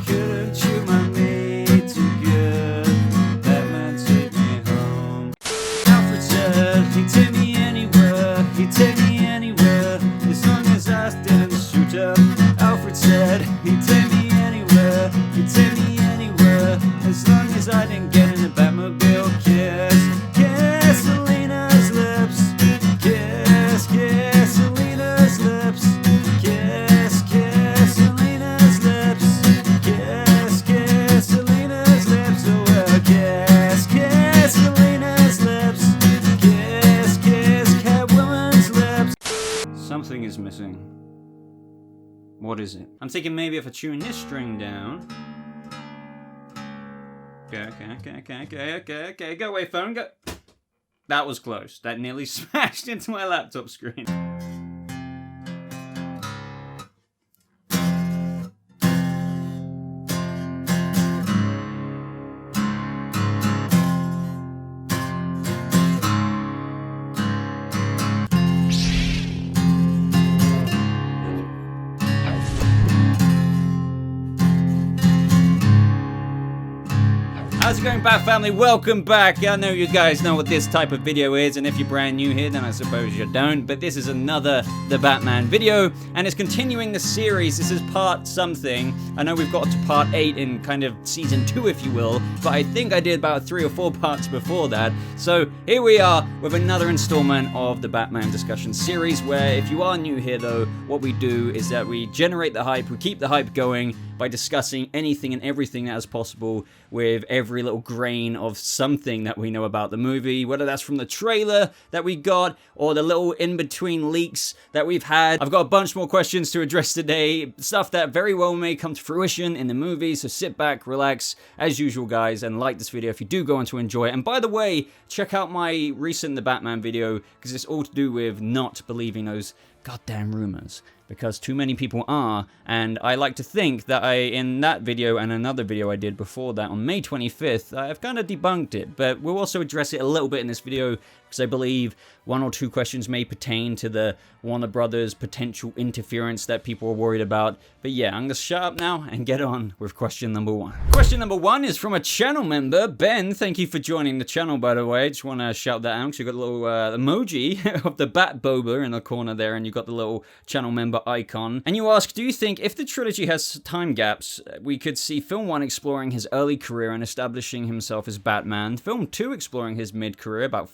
couldn't you mind me too good? Batman, take me home. Alfred said he'd take me anywhere, he'd take me anywhere, as long as I didn't shoot up. Alfred said he'd take me anywhere, he'd take me anywhere, as long as I didn't get in the Batmobile. Kiss Selina's lips, kiss Selina's lips, kiss Selina's lips, kiss Selina's lips, oh well, kiss Selina's lips, kiss Catwoman's lips. Something is missing. What is it? I'm thinking maybe if I tune this string down. Okay. Go away, phone, go. That was close. That nearly smashed into my laptop screen. How's it going, Bat Family? Welcome back. I know you guys know what this type of video is, and if you're brand new here, then I suppose you don't, but this is another The Batman video, and it's continuing the series. This is part something. I know we've got to part 8 in kind of season 2, if you will, but I think I did about 3 or 4 parts before that. So here we are with another installment of the Batman discussion series, where if you are new here though, what we do is that we generate the hype, we keep the hype going by discussing anything and everything that is possible with every little grain of something that we know about the movie, whether that's from the trailer that we got or the little in-between leaks that we've had. I've got a bunch more questions to address today, stuff that very well may come to fruition in the movie, so sit back, relax, as usual guys, and like this video if you do go on to enjoy it. And by the way, check out my recent The Batman video, because it's all to do with not believing those goddamn rumors, because too many people are, and I like to think that in that video and another video I did before that on May 25th, I've kind of debunked it, but we'll also address it a little bit in this video, because I believe 1 or 2 questions may pertain to the Warner Brothers potential interference that people are worried about. But yeah, I'm going to shut up now and get on with question number 1. Question number 1 is from a channel member, Ben. Thank you for joining the channel, by the way. Just want to shout that out, because you've got a little emoji of the Bat Boba in the corner there, and you've got the little channel member icon. And you ask, do you think if the trilogy has time gaps, we could see film 1 exploring his early career and establishing himself as Batman, film 2 exploring his mid-career, about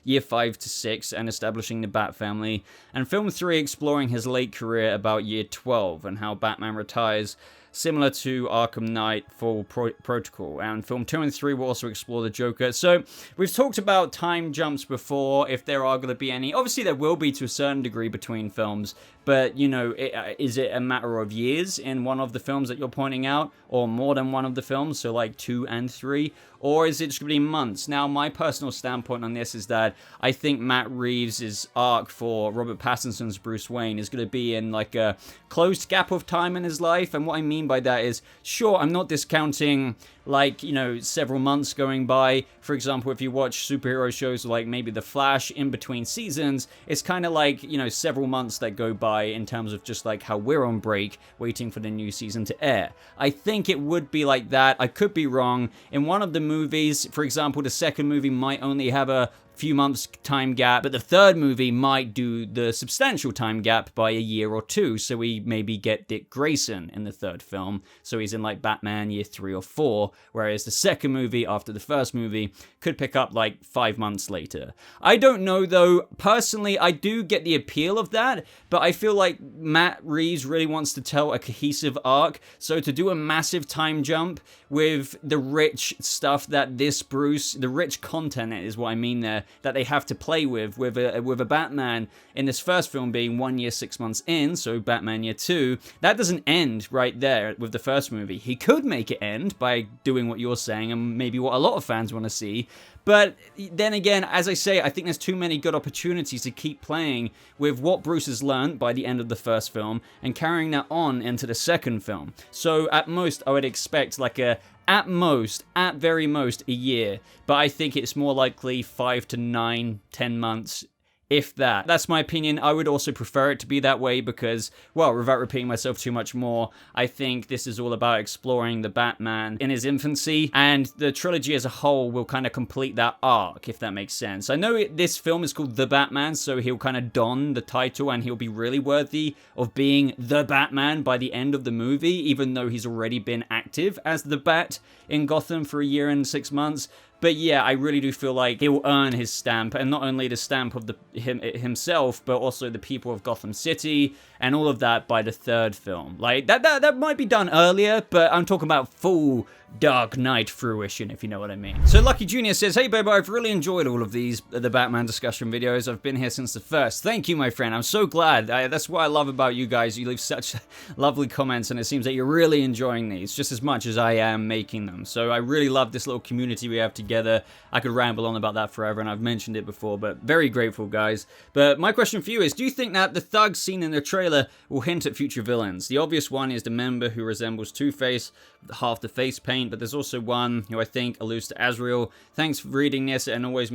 year 5 to 6, and establishing the Bat family, and film 3 exploring his late career about year 12 and how Batman retires, similar to Arkham Knight Full Protocol, and film 2 and 3 will also explore the Joker. So we've talked about time jumps before, if there are going to be any. Obviously there will be to a certain degree between films, but you know, is it a matter of years in one of the films that you're pointing out, or more than one of the films, so like 2 and 3, or is it just going to be months? Now, my personal standpoint on this is that I think Matt Reeves' arc for Robert Pattinson's Bruce Wayne is going to be in like a closed gap of time in his life, and what I mean by that is, sure, I'm not discounting like, you know, several months going by. For example, if you watch superhero shows like maybe The Flash in between seasons, it's kind of like, you know, several months that go by in terms of just like how we're on break waiting for the new season to air. I think it would be like that. I could be wrong. In one of the movies, for example, the second movie might only have a few months time gap, but the third movie might do the substantial time gap by a year or 2, so we maybe get Dick Grayson in the third film, so he's in like Batman year 3 or 4, whereas the second movie after the first movie could pick up like 5 months later. I don't know though. Personally, I do get the appeal of that, but I feel like Matt Reeves really wants to tell a cohesive arc, so to do a massive time jump with the rich stuff that this Bruce, the rich content is what I mean there, that they have to play with a Batman in this first film being 1 year 6 months in, so Batman year 2, that doesn't end right there with the first movie. He could make it end by doing what you're saying, and maybe what a lot of fans want to see, but then again, as I say, I think there's too many good opportunities to keep playing with what Bruce has learned by the end of the first film and carrying that on into the second film. So at most, I would expect like at very most, a year. But I think it's more likely 5 to 9, 10 months if that. That's my opinion. I would also prefer it to be that way because, well, without repeating myself too much more, I think this is all about exploring the Batman in his infancy, and the trilogy as a whole will kind of complete that arc, if that makes sense. I know this film is called The Batman, so he'll kind of don the title and he'll be really worthy of being the Batman by the end of the movie, even though he's already been active as the Bat in Gotham for a year and 6 months. But yeah, I really do feel like he'll earn his stamp, and not only the stamp of himself, but also the people of Gotham City, and all of that by the third film. Like, that might be done earlier, but I'm talking about full Dark Knight fruition, if you know what I mean. So Lucky Jr. says, hey Boba, I've really enjoyed all of these, the Batman discussion videos. I've been here since the first. Thank you, my friend. I'm so glad. That's what I love about you guys. You leave such lovely comments, and it seems that you're really enjoying these just as much as I am making them. So I really love this little community we have together. I could ramble on about that forever, and I've mentioned it before, but very grateful, guys. But my question for you is, do you think that the thugs seen in the trailer will hint at future villains? The obvious one is the member who resembles Two-Face, half the face paint, but there's also one who I think alludes to Azrael. Thanks for reading this, and always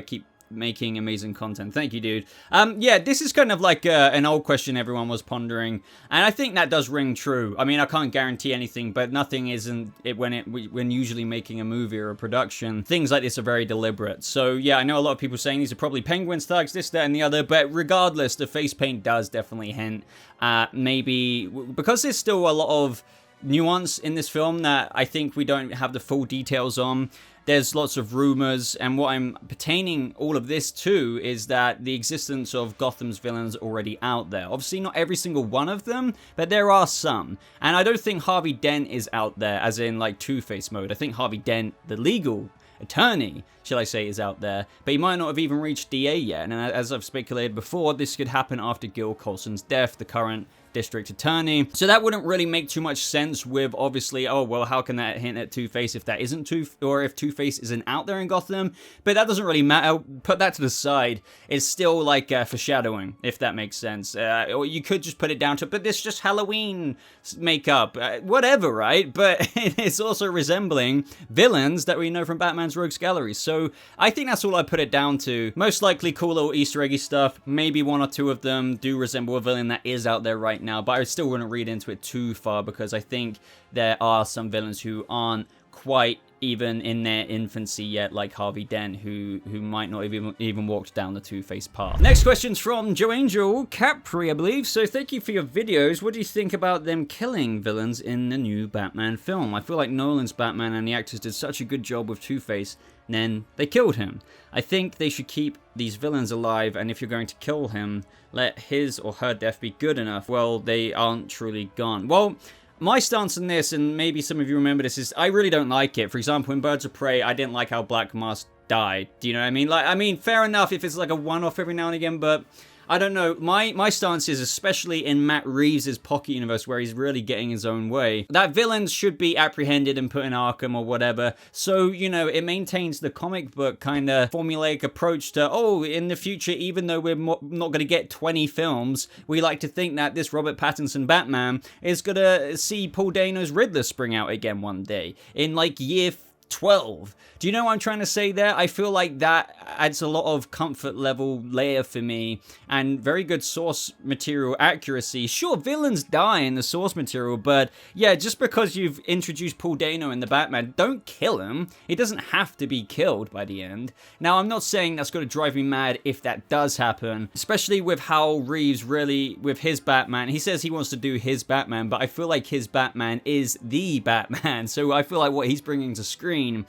keep making amazing content. Thank you, dude. Yeah, this is kind of like an old question everyone was pondering, and I think that does ring true. I mean, I can't guarantee anything, but nothing isn't when usually making a movie or a production. Things like this are very deliberate. So yeah, I know a lot of people saying these are probably Penguins, thugs, this, that, and the other, but regardless, the face paint does definitely hint at maybe, because there's still a lot of nuance in this film that I think we don't have the full details on. There's lots of rumors, and what I'm pertaining all of this to is that the existence of Gotham's villains already out there. Obviously not every single one of them, but there are some. And I don't think Harvey Dent is out there as in like Two-Face mode. I think Harvey Dent, the legal attorney, shall I say, is out there, but he might not have even reached DA yet. And as I've speculated before, this could happen after Gil Colson's death, the current district attorney. So that wouldn't really make too much sense with, obviously, oh, well, how can that hint at Two-Face if that isn't or if Two-Face isn't out there in Gotham? But that doesn't really matter. Put that to the side. It's still like foreshadowing, if that makes sense. Or you could just put it down to, but this just Halloween makeup, whatever, right? But it's also resembling villains that we know from Batman's Rogues Gallery. So I think that's all I put it down to. Most likely cool little Easter eggy stuff. Maybe one or two of them do resemble a villain that is out there right now, but I still wouldn't read into it too far because I think there are some villains who aren't quite even in their infancy yet, like Harvey Dent, who might not even walked down the Two-Face path. Next question's from Joe Angel Capri, I believe. So thank you for your videos. What do you think about them killing villains in the new Batman film? I feel like Nolan's Batman and the actors did such a good job with Two-Face, and then they killed him. I think they should keep these villains alive, and if you're going to kill him, let his or her death be good enough. Well, they aren't truly gone. Well, my stance on this, and maybe some of you remember this, is I really don't like it. For example, in Birds of Prey, I didn't like how Black Mask died. Do you know what I mean? Like, I mean, fair enough if it's like a one-off every now and again, but I don't know. My stance is, especially in Matt Reeves' Pocket Universe, where he's really getting his own way, that villains should be apprehended and put in Arkham or whatever. So, you know, it maintains the comic book kind of formulaic approach to, oh, in the future, even though we're not going to get 20 films, we like to think that this Robert Pattinson Batman is going to see Paul Dano's Riddler spring out again one day in like year 12. Do you know what I'm trying to say there? I feel like that adds a lot of comfort level layer for me, and very good source material accuracy. Sure, villains die in the source material, but yeah, just because you've introduced Paul Dano in the Batman, don't kill him. He doesn't have to be killed by the end. Now, I'm not saying that's going to drive me mad if that does happen, especially with how Reeves really, with his Batman, he says he wants to do his Batman, but I feel like his Batman is the Batman, so I feel like what he's bringing to screen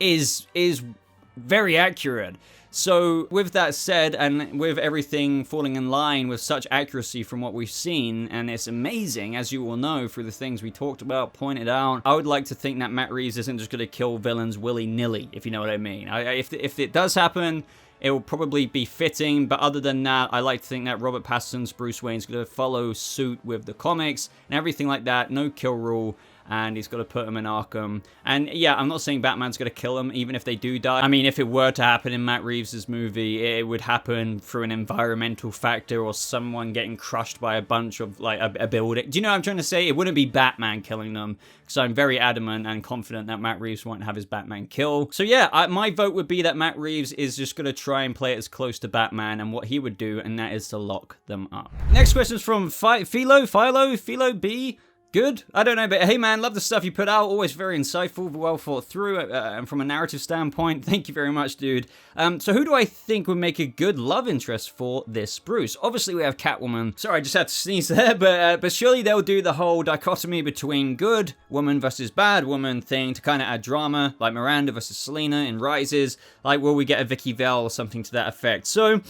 is very accurate. So with that said, and with everything falling in line with such accuracy from what we've seen, and it's amazing, as you all know, through the things we talked about, pointed out, I would like to think that Matt Reeves isn't just going to kill villains willy-nilly, if you know what I mean. If it does happen, it will probably be fitting, but other than that, I like to think that Robert Pattinson's Bruce Wayne's going to follow suit with the comics and everything like that. No kill rule. and he's got to put them in Arkham. And yeah, I'm not saying Batman's going to kill them, even if they do die. I mean, if it were to happen in Matt Reeves' movie, it would happen through an environmental factor or someone getting crushed by a bunch of, like, a building. Do you know what I'm trying to say? It wouldn't be Batman killing them, because I'm very adamant and confident that Matt Reeves won't have his Batman kill. So yeah, my vote would be that Matt Reeves is just going to try and play it as close to Batman and what he would do, and that is to lock them up. Next question is from Philo B. Good? I don't know, but hey man, love the stuff you put out. Always very insightful, well thought through, and from a narrative standpoint, thank you very much, dude. So who do I think would make a good love interest for this Bruce? Obviously, we have Catwoman. Sorry, I just had to sneeze there, but surely they'll do the whole dichotomy between good woman versus bad woman thing to kind of add drama, like Miranda versus Selina in Rises. Like, will we get a Vicky Vale or something to that effect? So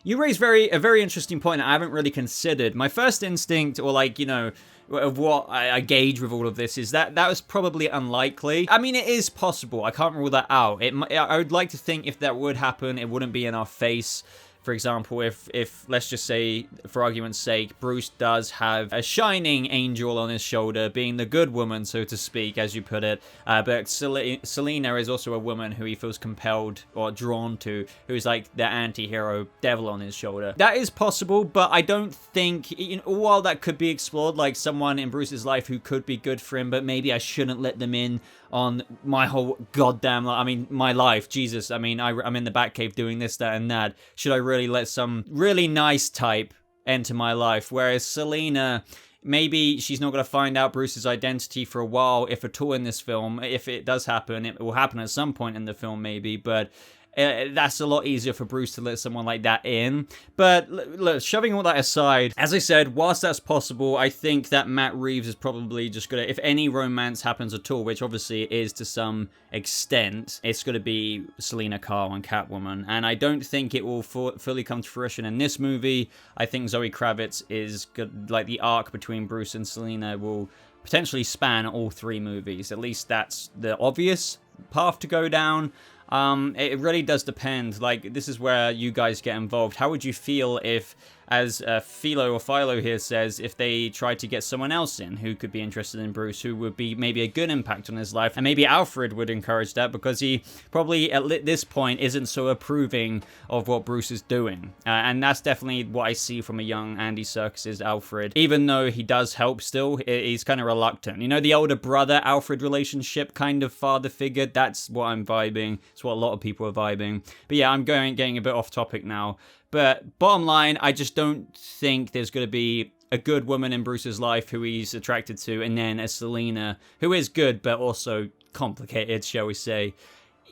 you raise a very interesting point that I haven't really considered. My first instinct, or like, you know, of what I gauge with all of this is that was probably unlikely. I mean, it is possible. I can't rule that out. I would like to think if that would happen, it wouldn't be in our face. For example, if let's just say, for argument's sake, Bruce does have a shining angel on his shoulder, being the good woman, so to speak, as you put it, but Selina is also a woman who he feels compelled or drawn to, who's like the anti-hero devil on his shoulder. That is possible, but I don't think, you know, while that could be explored, like someone in Bruce's life who could be good for him, but maybe I shouldn't let them in on my whole goddamn life. I mean, my life, Jesus. I mean, I'm in the Batcave doing this, that, and that. Should I really let some really nice type enter my life? Whereas Selina, maybe she's not going to find out Bruce's identity for a while, if at all, in this film. If it does happen, it will happen at some point in the film, maybe, but that's a lot easier for Bruce to let someone like that in. But look, shoving all that aside, as I said, whilst that's possible, I think that Matt Reeves is probably just gonna, if any romance happens at all, which obviously it is to some extent, it's gonna be Selina Kyle and Catwoman. And I don't think it will fully come to fruition in this movie. I think Zoe Kravitz is good, like the arc between Bruce and Selina will potentially span all three movies. At least that's the obvious path to go down. It really does depend. Like, this is where you guys get involved. How would you feel if, as Philo here says, if they tried to get someone else in who could be interested in Bruce, who would be maybe a good impact on his life? And maybe Alfred would encourage that, because he probably at this point isn't so approving of what Bruce is doing. And that's definitely what I see from a young Andy Serkis's Alfred. Even though he does help still, he's kind of reluctant. You know, the older brother-Alfred relationship, kind of father figure, that's what I'm vibing. It's what a lot of people are vibing. But yeah, I'm getting a bit off topic now. But bottom line, I just don't think there's going to be a good woman in Bruce's life who he's attracted to, and then a Selina who is good but also complicated, shall we say.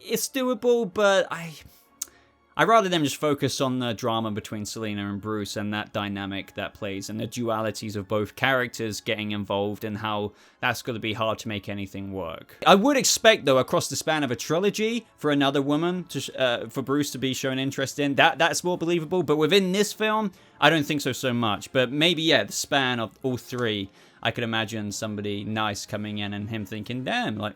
It's doable, but I'd rather them just focus on the drama between Selina and Bruce and that dynamic that plays, and the dualities of both characters getting involved, and how that's going to be hard to make anything work. I would expect, though, across the span of a trilogy, for another woman to for Bruce to be shown interest in. That's more believable, but within this film, I don't think so much. But maybe, yeah, the span of all three, I could imagine somebody nice coming in and him thinking, damn, like,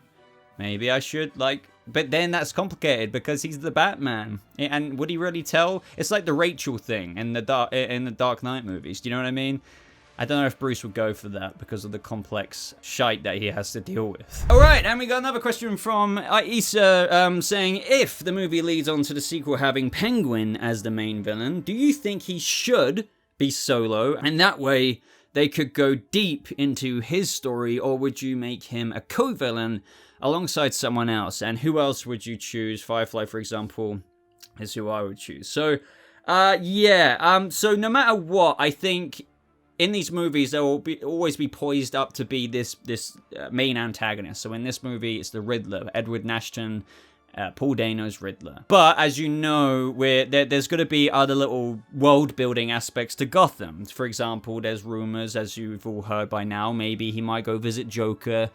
maybe I should, like... But then that's complicated because he's the Batman, and would he really tell? It's like the Rachel thing in the Dark Knight movies. Do you know what I mean? I don't know if Bruce would go for that because of the complex shite that he has to deal with. All right, and we got another question from Issa saying, if the movie leads on to the sequel having Penguin as the main villain, do you think he should be solo, and that way they could go deep into his story, or would you make him a co-villain alongside someone else? And who else would you choose? Firefly, for example, is who I would choose. So, so no matter what, I think in these movies there will always be poised up to be this main antagonist. So in this movie, it's the Riddler, Edward Nashton, Paul Dano's Riddler. But as you know, there's going to be other little world-building aspects to Gotham. For example, there's rumors, as you've all heard by now, maybe he might go visit Joker,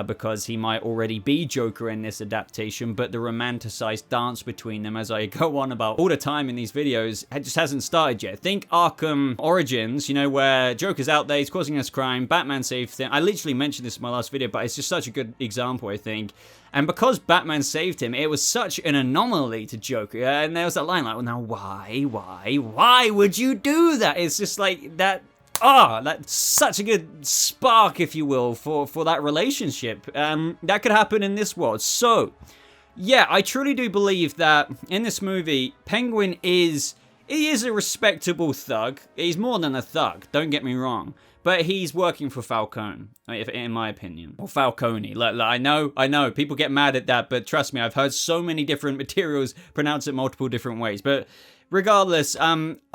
because he might already be Joker in this adaptation, but the romanticized dance between them, as I go on about all the time in these videos, it just hasn't started yet. Think Arkham Origins, you know, where Joker's out there, he's causing us crime, Batman saved him. I literally mentioned this in my last video, but it's just such a good example, I think. And because Batman saved him, it was such an anomaly to Joker. And there was that line like, well, now why would you do that? It's just like that That's such a good spark, if you will, for that relationship. That could happen in this world. So, yeah, I truly do believe that in this movie, Penguin is a respectable thug. He's more than a thug, don't get me wrong. But he's working for Falcone, in my opinion. Or Falcone. I know, people get mad at that, but trust me, I've heard so many different materials pronounce it multiple different ways. But regardless,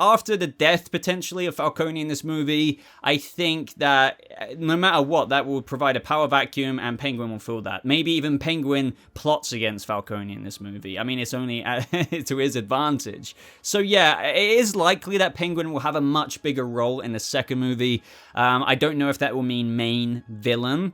after the death, potentially, of Falcone in this movie, I think that no matter what, that will provide a power vacuum, and Penguin will fill that. Maybe even Penguin plots against Falcone in this movie. I mean, it's only to his advantage. So yeah, it is likely that Penguin will have a much bigger role in the second movie. I don't know if that will mean main villain.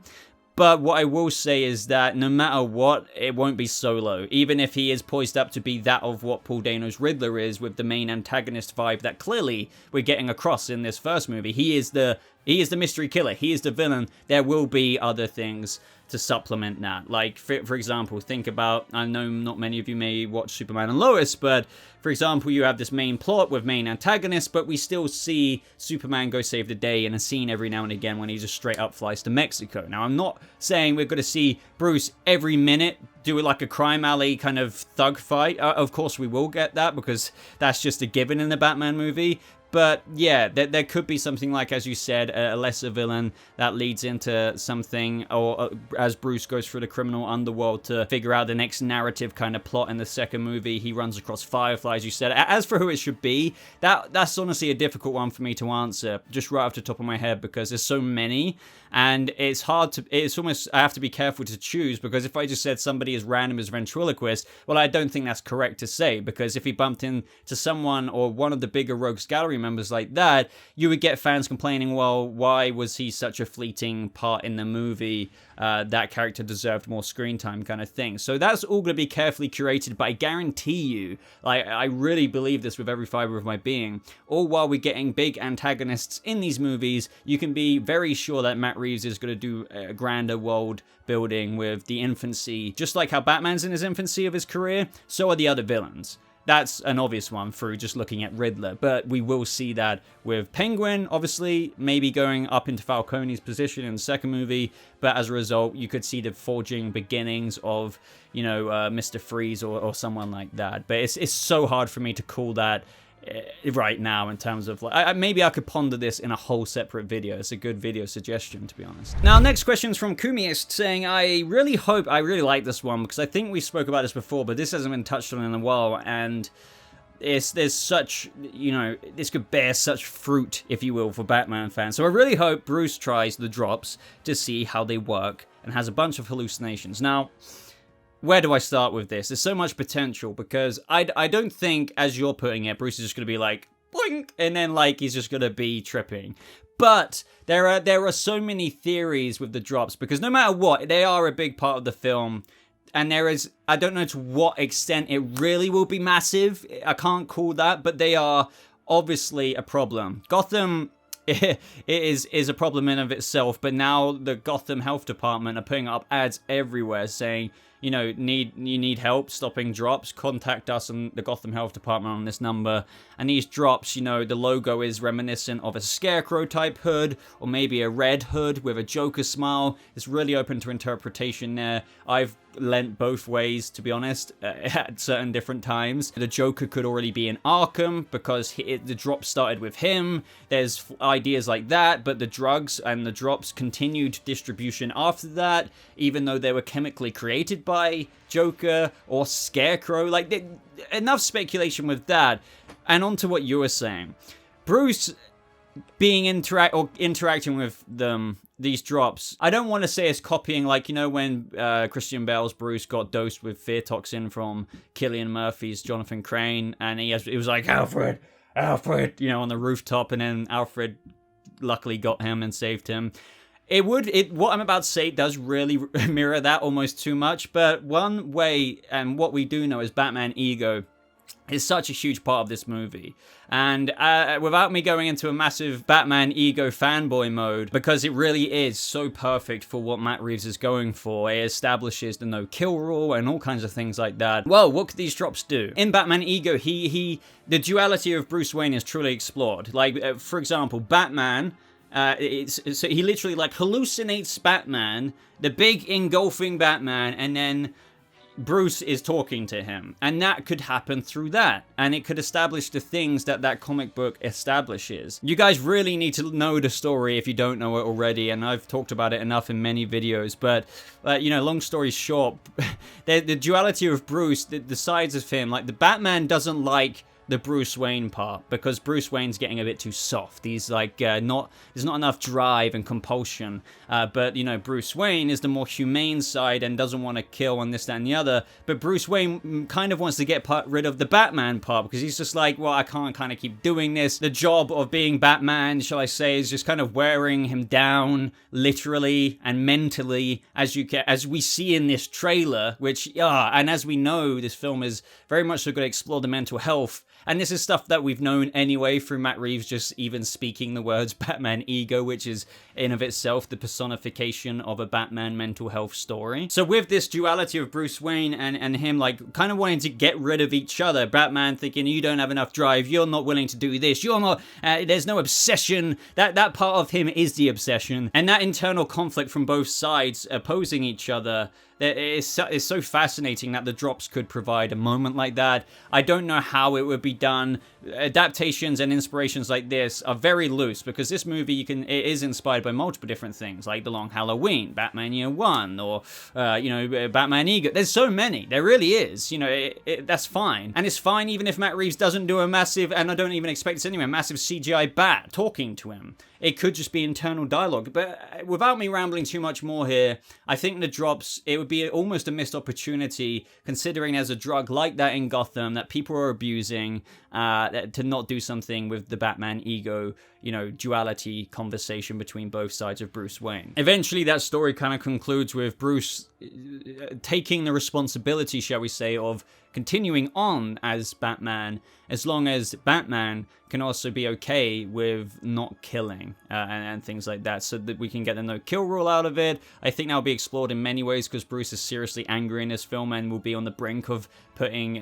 But what I will say is that no matter what, it won't be Solo. Even if he is poised up to be that of what Paul Dano's Riddler is, with the main antagonist vibe that clearly we're getting across in this first movie. He is the mystery killer. He is the villain. There will be other things to supplement that. Like, for example, think about, I know not many of you may watch Superman and Lois, but for example, you have this main plot with main antagonists, but we still see Superman go save the day in a scene every now and again when he just straight up flies to Mexico. Now, I'm not saying we're going to see Bruce every minute do like a crime alley kind of thug fight. Of course, we will get that because that's just a given in the Batman movie. But yeah, there could be something like, as you said, a lesser villain that leads into something, or as Bruce goes through the criminal underworld to figure out the next narrative kind of plot in the second movie, he runs across Firefly, as you said. As for who it should be, that's honestly a difficult one for me to answer, just right off the top of my head, because there's so many, and it's almost, I have to be careful to choose, because if I just said somebody as random as ventriloquist, well, I don't think that's correct to say, because if he bumped into someone or one of the bigger Rogues Gallery members like that, you would get fans complaining, well, why was he such a fleeting part in the movie? That character deserved more screen time, kind of thing. So that's all going to be carefully curated, but I guarantee you, like, I really believe this with every fiber of my being, all while we're getting big antagonists in these movies, you can be very sure that Matt Reeves is going to do a grander world building with the infancy. Just like how Batman's in his infancy of his career, so are the other villains. That's an obvious one through just looking at Riddler, but we will see that with Penguin, obviously, maybe going up into Falcone's position in the second movie, but as a result, you could see the forging beginnings of, Mr. Freeze or someone like that. But it's so hard for me to call that right now in terms of, like, maybe I could ponder this in a whole separate video. It's a good video suggestion, to be honest. Now, next question is from Kumiist saying, I really like this one because I think we spoke about this before, but this hasn't been touched on in a while, and there's such, this could bear such fruit, if you will, for Batman fans. So I really hope Bruce tries the drops to see how they work and has a bunch of hallucinations. Now, where do I start with this? There's so much potential, because I don't think, as you're putting it, Bruce is just going to be like, blink, and then, like, he's just going to be tripping. But there are so many theories with the drops, because no matter what, they are a big part of the film. And there is, I don't know to what extent it really will be massive. I can't call that, but they are obviously a problem. Gotham it is a problem in of itself, but now the Gotham Health Department are putting up ads everywhere saying, you need help stopping drops, contact us and the Gotham Health Department on this number. And these drops, the logo is reminiscent of a Scarecrow type hood, or maybe a red hood with a Joker smile. It's really open to interpretation there. I've lent both ways, to be honest, at certain different times. The Joker could already be in Arkham because the drop started with him. There's ideas like that, but the drugs and the drops continued distribution after that, even though they were chemically created by Joker or Scarecrow. Like, enough speculation with that. And on to what you were saying. Bruce being interacting with these drops, I don't want to say it's copying, like, when Christian Bale's Bruce got dosed with fear toxin from Cillian Murphy's Jonathan Crane, and he was like, Alfred, on the rooftop, and then Alfred luckily got him and saved him. What I'm about to say does really mirror that almost too much, but one way, and what we do know is Batman ego is such a huge part of this movie. And without me going into a massive Batman ego fanboy mode, because it really is so perfect for what Matt Reeves is going for. It establishes the no-kill rule and all kinds of things like that. Well, what could these drops do? In Batman Ego, the duality of Bruce Wayne is truly explored. Like, for example, Batman, so he literally like hallucinates Batman, the big engulfing Batman, and then Bruce is talking to him, and that could happen through that, and it could establish the things that that comic book establishes. You guys really need to know the story if you don't know it already, and I've talked about it enough in many videos, but you know, long story short, the duality of Bruce, the sides of him, like the Batman doesn't like the Bruce Wayne part, because Bruce Wayne's getting a bit too soft. He's like, there's not enough drive and compulsion. But, you know, Bruce Wayne is the more humane side and doesn't want to kill and this, that, and the other. But Bruce Wayne kind of wants to get rid of the Batman part, because he's just like, well, I can't kind of keep doing this. The job of being Batman, shall I say, is just kind of wearing him down, literally and mentally, as we see in this trailer, which, and as we know, this film is very much so going to explore the mental health. And this is stuff that we've known anyway through Matt Reeves just even speaking the words Batman ego, which is in of itself the personification of a Batman mental health story. So with this duality of Bruce Wayne and him like kind of wanting to get rid of each other, Batman thinking you don't have enough drive, you're not willing to do this, you're not, there's no obsession, that part of him is the obsession. And that internal conflict from both sides opposing each other, it's so fascinating that the drops could provide a moment like that. I don't know how it would be done. Adaptations and inspirations like this are very loose, because this movie it is inspired by multiple different things, like The Long Halloween, Batman Year One, or you know, Batman Ego. There's so many. There really is. You know, that's fine, and it's fine even if Matt Reeves doesn't do a massive, and I don't even expect this anyway, massive CGI bat talking to him. It could just be internal dialogue. But without me rambling too much more here, I think the drops, it would be almost a missed opportunity, considering there's a drug like that in Gotham that people are abusing, to not do something with the Batman ego, you know, duality conversation between both sides of Bruce Wayne. Eventually, that story kind of concludes with Bruce taking the responsibility, shall we say, of continuing on as Batman, as long as Batman can also be okay with not killing and things like that, so that we can get the no-kill rule out of it. I think that will be explored in many ways, because Bruce is seriously angry in this film and will be on the brink of putting,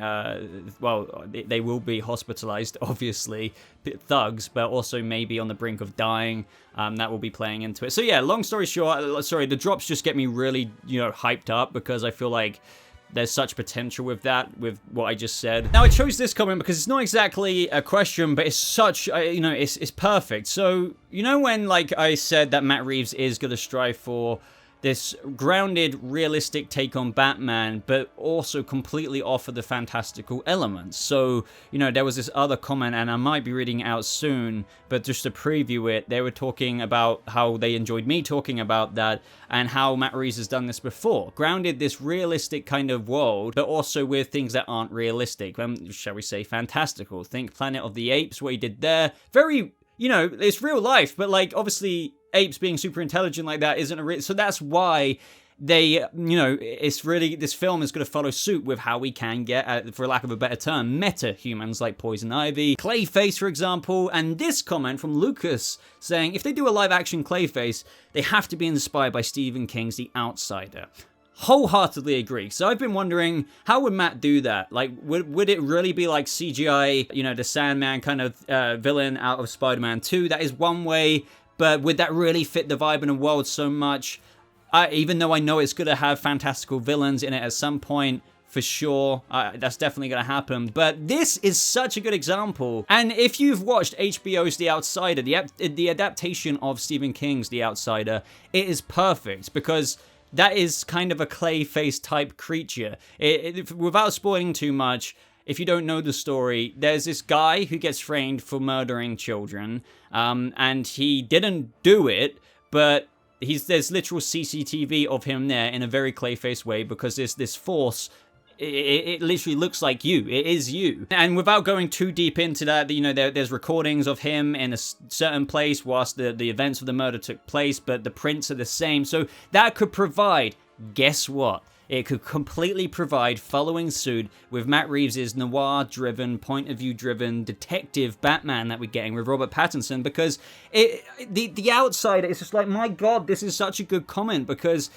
well, they will be hospitalized, obviously, thugs, but also maybe on the brink of dying. That will be playing into it. So yeah, long story short, sorry, the drops just get me really, you know, hyped up, because I feel like there's such potential with that, with what I just said. Now, I chose this comment because it's not exactly a question, but it's such, you know, it's perfect. So, you know when, like, I said that Matt Reeves is going to strive for this grounded, realistic take on Batman, but also completely offer the fantastical elements. So, you know, there was this other comment, and I might be reading it out soon, but just to preview it, they were talking about how they enjoyed me talking about that, and how Matt Reeves has done this before. Grounded this realistic kind of world, but also with things that aren't realistic. Shall we say fantastical. Think Planet of the Apes, what he did there. Very, you know, it's real life, but like, obviously, apes being super intelligent like that isn't a real, so that's why they, you know, it's really, this film is going to follow suit with how we can get, for lack of a better term, meta humans like Poison Ivy, Clayface, for example. And this comment from Lucas saying, if they do a live action Clayface, they have to be inspired by Stephen King's The Outsider. Wholeheartedly agree. So I've been wondering, how would Matt do that? Like, would it really be like CGI, you know, the Sandman kind of villain out of Spider-Man 2? That is one way. But would that really fit the vibe in the world so much? Even though I know it's going to have fantastical villains in it at some point, for sure, that's definitely going to happen. But this is such a good example. And if you've watched HBO's The Outsider, the adaptation of Stephen King's The Outsider, it is perfect, because that is kind of a Clayface type creature. Without spoiling too much, if you don't know the story, there's this guy who gets framed for murdering children, and he didn't do it, but there's literal CCTV of him there in a very Clayface way, because there's this force. It literally looks like you. It is you. And without going too deep into that, you know, there's recordings of him in a certain place whilst the events of the murder took place, but the prints are the same. So that could provide, guess what? it could completely provide following suit with Matt Reeves' noir-driven, point-of-view-driven detective Batman that we're getting with Robert Pattinson, because the outsider is just like, my God, this is such a good comment, because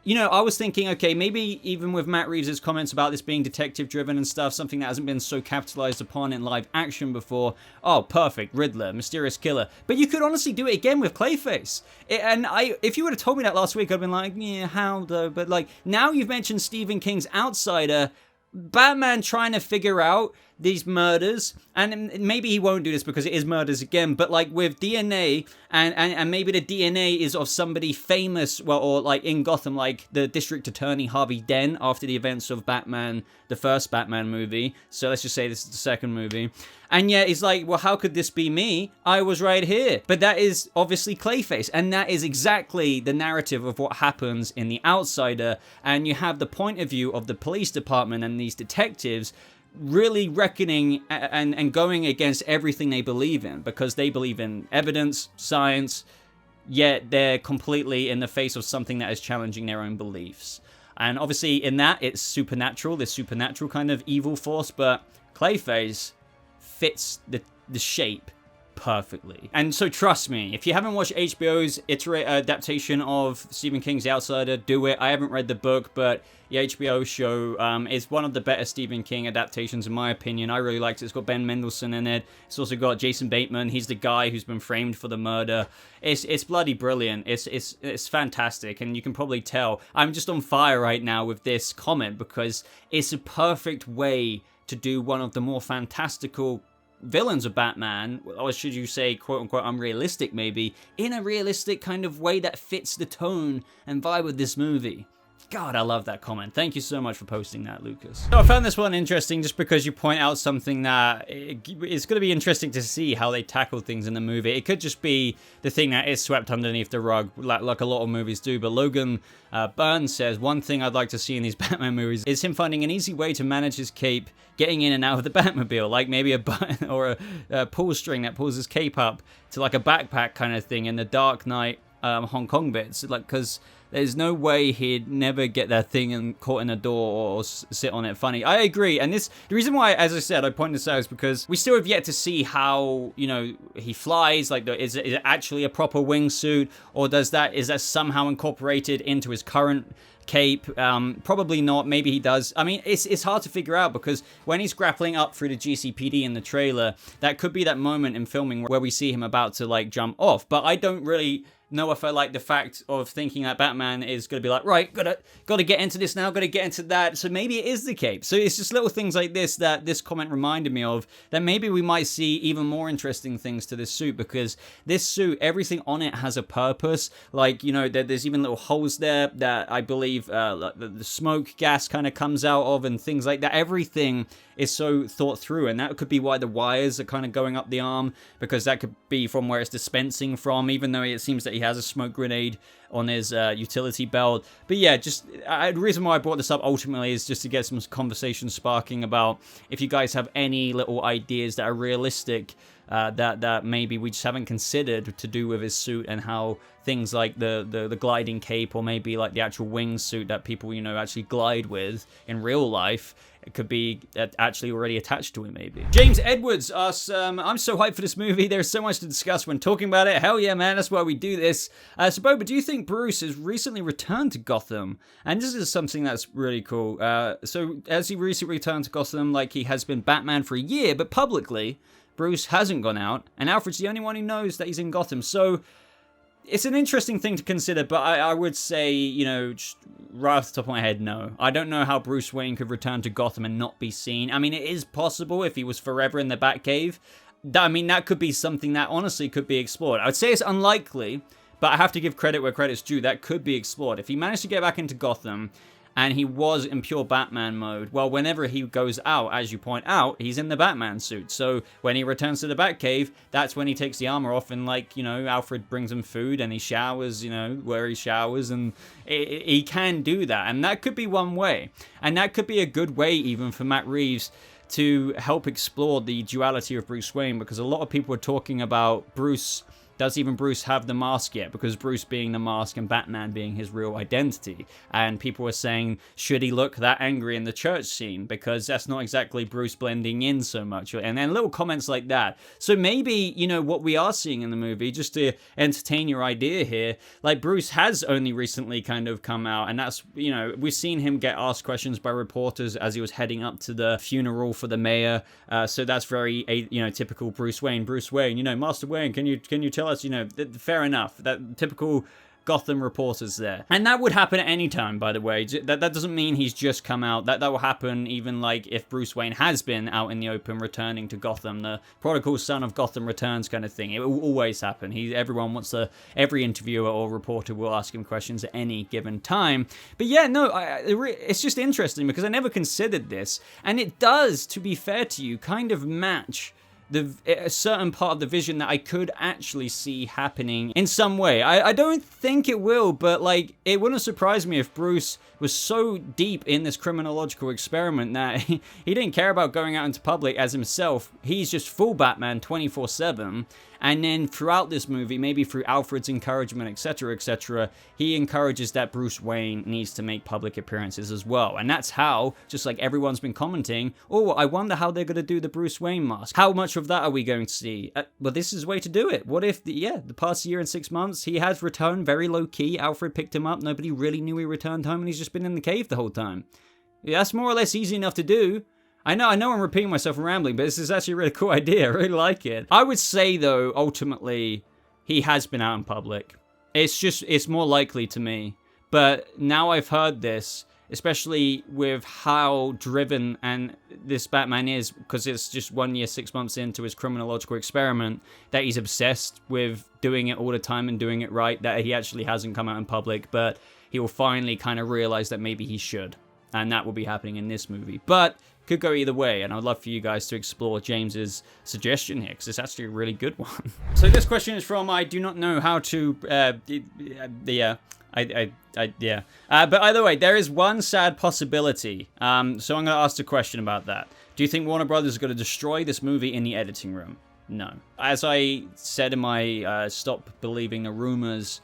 you know, I was thinking, okay, maybe even with Matt Reeves' comments about this being detective-driven and stuff, something that hasn't been so capitalized upon in live action before, oh, perfect, Riddler, mysterious killer. But you could honestly do it again with Clayface. If you would have told me that last week, I'd been like, yeah, how though? But like, now you've mentioned Stephen King's Outsider, Batman trying to figure out these murders, and maybe he won't do this because it is murders again, but like with DNA, and maybe the DNA is of somebody famous, well, or like in Gotham, like the district attorney Harvey Dent after the events of Batman, the first Batman movie, so let's just say this is the second movie, and yet he's like, well, how could this be me? I was right here. But that is obviously Clayface, and that is exactly the narrative of what happens in The Outsider, and you have the point of view of the police department and these detectives really reckoning and going against everything they believe in, because they believe in evidence, science, yet they're completely in the face of something that is challenging their own beliefs. And obviously in that, it's supernatural, this supernatural kind of evil force, but Clayface fits the shape perfectly. And so trust me, if you haven't watched HBO's adaptation of Stephen King's The Outsider, do it. I haven't read the book, but the HBO show is one of the better Stephen King adaptations in my opinion. I really liked it. It's got Ben Mendelsohn in it. It's also got Jason Bateman. He's the guy who's been framed for the murder. It's bloody brilliant. It's fantastic, and you can probably tell I'm just on fire right now with this comment, because it's a perfect way to do one of the more fantastical villains of Batman, or should you say quote-unquote unrealistic maybe, in a realistic kind of way that fits the tone and vibe of this movie. God, I love that comment. Thank you so much for posting that, Lucas. So I found this one interesting just because you point out something that it's going to be interesting to see how they tackle things in the movie. It could just be the thing that is swept underneath the rug, like a lot of movies do. But Logan Burns says, one thing I'd like to see in these Batman movies is him finding an easy way to manage his cape, getting in and out of the Batmobile, like maybe a button or a pull string that pulls his cape up to like a backpack kind of thing in the Dark Knight Hong Kong bits, like, because there's no way he'd never get that thing and caught in a door or sit on it funny. I agree, and the reason why, as I said, I point this out is because we still have yet to see how, you know, he flies. Like, is it actually a proper wingsuit, or is that somehow incorporated into his current cape? Probably not. Maybe he does. I mean, it's hard to figure out, because when he's grappling up through the GCPD in the trailer, that could be that moment in filming where we see him about to like jump off. But I don't really know if I like the fact of thinking that Batman is going to be like, right, gotta get into this now, gotta get into that. So maybe it is the cape. So it's just little things like this that this comment reminded me of, that maybe we might see even more interesting things to this suit, because this suit, everything on it has a purpose. Like, you know, there's even little holes there that I believe the smoke gas kind of comes out of, and things like that. Everything is so thought through, and that could be why the wires are kind of going up the arm, because that could be from where it's dispensing from, even though it seems that he has a smoke grenade on his utility belt. But yeah, just the reason why I brought this up ultimately is just to get some conversation sparking about if you guys have any little ideas that are realistic that maybe we just haven't considered to do with his suit, and how things like the gliding cape, or maybe like the actual wingsuit that people, you know, actually glide with in real life, it could be actually already attached to him, maybe. James Edwards asks, I'm so hyped for this movie. There's so much to discuss when talking about it. Hell yeah, man. That's why we do this. So, Boba, do you think Bruce has recently returned to Gotham? And this is something that's really cool. So, as he recently returned to Gotham, like he has been Batman for a year, but publicly, Bruce hasn't gone out, and Alfred's the only one who knows that he's in Gotham. So, it's an interesting thing to consider, but I would say, you know, just right off the top of my head, no. I don't know how Bruce Wayne could return to Gotham and not be seen. I mean, it is possible if he was forever in the Batcave. I mean, that could be something that honestly could be explored. I would say it's unlikely, but I have to give credit where credit's due. That could be explored. If he managed to get back into Gotham, and he was in pure Batman mode, well, whenever he goes out, as you point out, he's in the Batman suit. So when he returns to the Batcave, that's when he takes the armor off, and, like, you know, Alfred brings him food, and he showers, you know, where he showers, and he can do that. And that could be one way. And that could be a good way even for Matt Reeves to help explore the duality of Bruce Wayne, because a lot of people are talking about Bruce does even Bruce have the mask yet? Because Bruce being the mask and Batman being his real identity. And people were saying, should he look that angry in the church scene? Because that's not exactly Bruce blending in so much. And then little comments like that. So maybe, you know, what we are seeing in the movie, just to entertain your idea here, like Bruce has only recently kind of come out. And that's, you know, we've seen him get asked questions by reporters as he was heading up to the funeral for the mayor. So that's very, you know, typical Bruce Wayne. Bruce Wayne, you know, Master Wayne, can you tell us, you know, fair enough. That typical Gotham reporters there. And that would happen at any time, by the way. That doesn't mean he's just come out. That will happen even like if Bruce Wayne has been out in the open returning to Gotham. The prodigal son of Gotham returns kind of thing. It will always happen. Everyone wants to, every interviewer or reporter will ask him questions at any given time. But yeah, no, it's just interesting because I never considered this. And it does, to be fair to you, kind of match a certain part of the vision that I could actually see happening in some way. I don't think it will, but like, it wouldn't surprise me if Bruce was so deep in this criminological experiment that he didn't care about going out into public as himself. He's just full Batman 24/7. And then throughout this movie, maybe through Alfred's encouragement, etc., he encourages that Bruce Wayne needs to make public appearances as well. And that's how, just like everyone's been commenting, oh, I wonder how they're going to do the Bruce Wayne mask. How much of that are we going to see? Well, this is the way to do it. What if, the past year and 6 months, he has returned very low-key. Alfred picked him up. Nobody really knew he returned home, and he's just been in the cave the whole time. Yeah, that's more or less easy enough to do. I know I'm repeating myself and rambling, but this is actually a really cool idea. I really like it. I would say, though, ultimately, he has been out in public. It's more likely to me. But now I've heard this, especially with how driven and this Batman is, because it's just 1 year, 6 months into his criminological experiment, that he's obsessed with doing it all the time and doing it right, that he actually hasn't come out in public, but he will finally kind of realize that maybe he should. And that will be happening in this movie. But could go either way, and I'd love for you guys to explore James's suggestion here, because it's actually a really good one. So this question is from I do not know how to, But either way, there is one sad possibility. So I'm going to ask a question about that. Do you think Warner Brothers is going to destroy this movie in the editing room? No. As I said in my Stop Believing the Rumors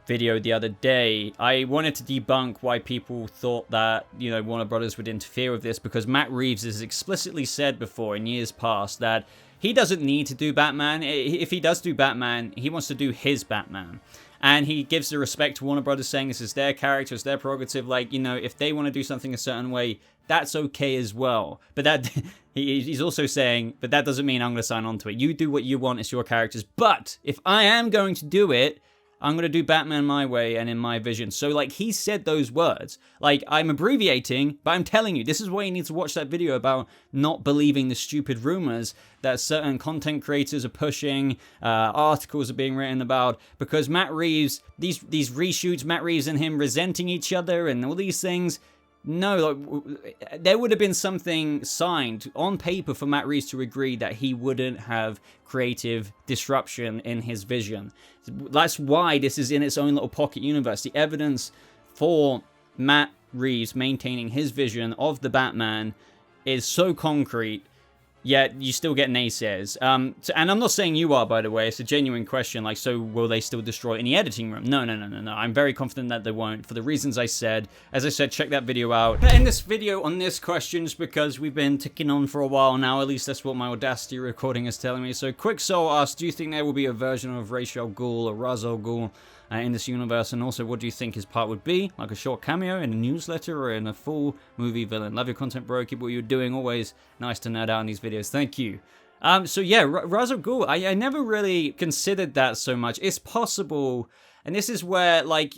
video the other day, I wanted to debunk why people thought that, you know, Warner Brothers would interfere with this, because Matt Reeves has explicitly said before in years past that he doesn't need to do Batman. If he does do Batman, he wants to do his Batman. And he gives the respect to Warner Brothers, saying this is their character, it's their prerogative. Like, you know, if they want to do something a certain way, that's okay as well. But that he's also saying, but that doesn't mean I'm going to sign on to it. You do what you want, it's your characters. But if I am going to do it, I'm going to do Batman my way and in my vision. So, like, he said those words. Like, I'm abbreviating, but I'm telling you, this is why you need to watch that video about not believing the stupid rumors that certain content creators are pushing, articles are being written about, because Matt Reeves, these reshoots, Matt Reeves and him resenting each other and all these things, no, like, there would have been something signed on paper for Matt Reeves to agree that he wouldn't have creative disruption in his vision. That's why this is in its own little pocket universe. The evidence for Matt Reeves maintaining his vision of the Batman is so concrete, yet you still get naysayers. And I'm not saying you are, by the way. It's a genuine question. Like, so will they still destroy it in the editing room? No. I'm very confident that they won't, for the reasons I said. As I said, check that video out. But in this video on this question, just because we've been ticking on for a while now, at least that's what my Audacity recording is telling me. So Quick Soul asks, do you think there will be a version of Ra's al Ghul or Ra's al Ghul in this universe? And also, what do you think his part would be? Like a short cameo in a newsletter or in a full movie villain? Love your content, bro. Keep what you're doing. Always nice to nerd out in these videos. Thank you. So yeah, Ra's al Ghul, I never really considered that so much. It's possible, and this is where, like,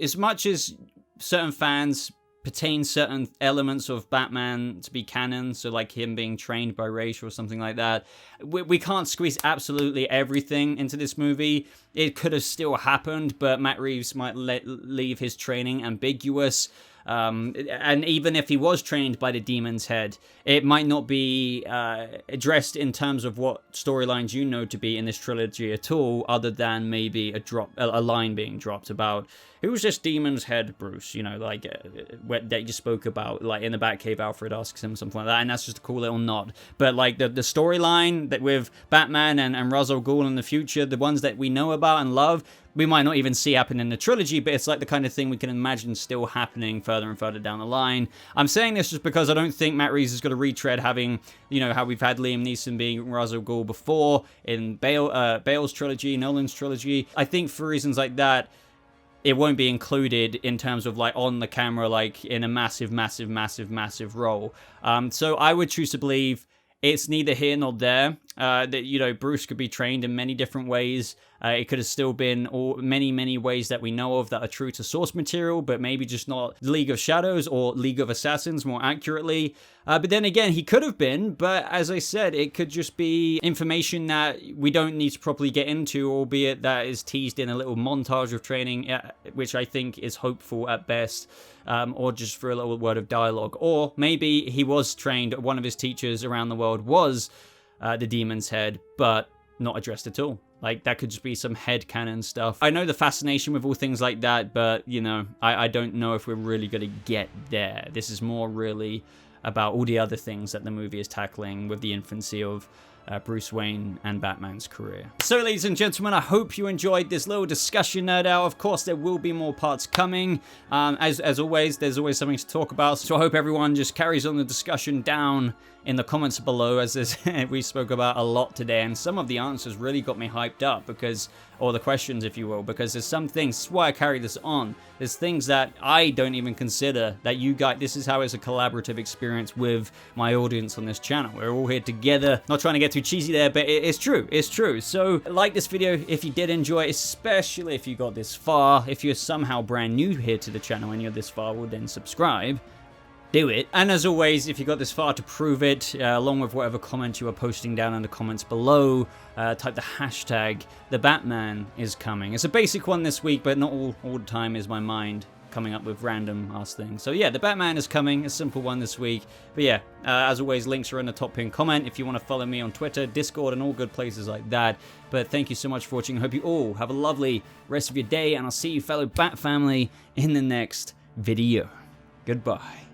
as much as certain fans pertain certain elements of Batman to be canon, so like him being trained by Ra's or something like that, we can't squeeze absolutely everything into this movie. It could have still happened, but Matt Reeves might leave his training ambiguous. And even if he was trained by the Demon's Head, it might not be addressed in terms of what storylines you know to be in this trilogy at all, other than maybe a line being dropped about who's this Demon's Head, Bruce? You know, like that you spoke about, like in the Batcave, Alfred asks him something like that, and that's just a cool little nod. But like the storyline that with Batman and Ra's al Ghul in the future, the ones that we know about and love, we might not even see happen in the trilogy, but it's like the kind of thing we can imagine still happening further and further down the line. I'm saying this just because I don't think Matt Reeves is going to retread having, you know, how we've had Liam Neeson being Ra's al Ghul before in Bale's trilogy, Nolan's trilogy. I think for reasons like that, it won't be included in terms of like on the camera, like in a massive role. So I would choose to believe it's neither here nor there. That, you know, Bruce could be trained in many different ways. It could have still been many ways that we know of that are true to source material, but maybe just not League of Shadows or League of Assassins more accurately. But then again, he could have been, but as I said, it could just be information that we don't need to properly get into, albeit that is teased in a little montage of training, which I think is hopeful at best, or just for a little word of dialogue. Or maybe he was trained, one of his teachers around the world was the Demon's Head, but not addressed at all. Like, that could just be some headcanon stuff. I know the fascination with all things like that, but, you know, I don't know if we're really going to get there. This is more really about all the other things that the movie is tackling with the infancy of Bruce Wayne and Batman's career. So, ladies and gentlemen, I hope you enjoyed this little discussion nerd out. Of course, there will be more parts coming. As always, there's always something to talk about. So I hope everyone just carries on the discussion down in the comments below, as we spoke about a lot today, and some of the answers really got me hyped up, because, or the questions, if you will, because there's some things, that's why I carry this on, there's things that I don't even consider that you guys, this is how it's a collaborative experience with my audience on this channel. We're all here together, not trying to get too cheesy there, but it's true, it's true. So like this video if you did enjoy it, especially if you got this far. If you're somehow brand new here to the channel and you're this far, well then subscribe. Do it. And as always, if you got this far, to prove it, along with whatever comment you are posting down in the comments below, type the hashtag The Batman is coming. It's a basic one this week, but not all the time is my mind coming up with random ass things. So yeah, The Batman is coming, a simple one this week. But yeah, as always, links are in the top pinned comment if you want to follow me on Twitter, Discord, and all good places like that. But thank you so much for watching. I hope you all have a lovely rest of your day, and I'll see you fellow Bat family in the next video. Goodbye.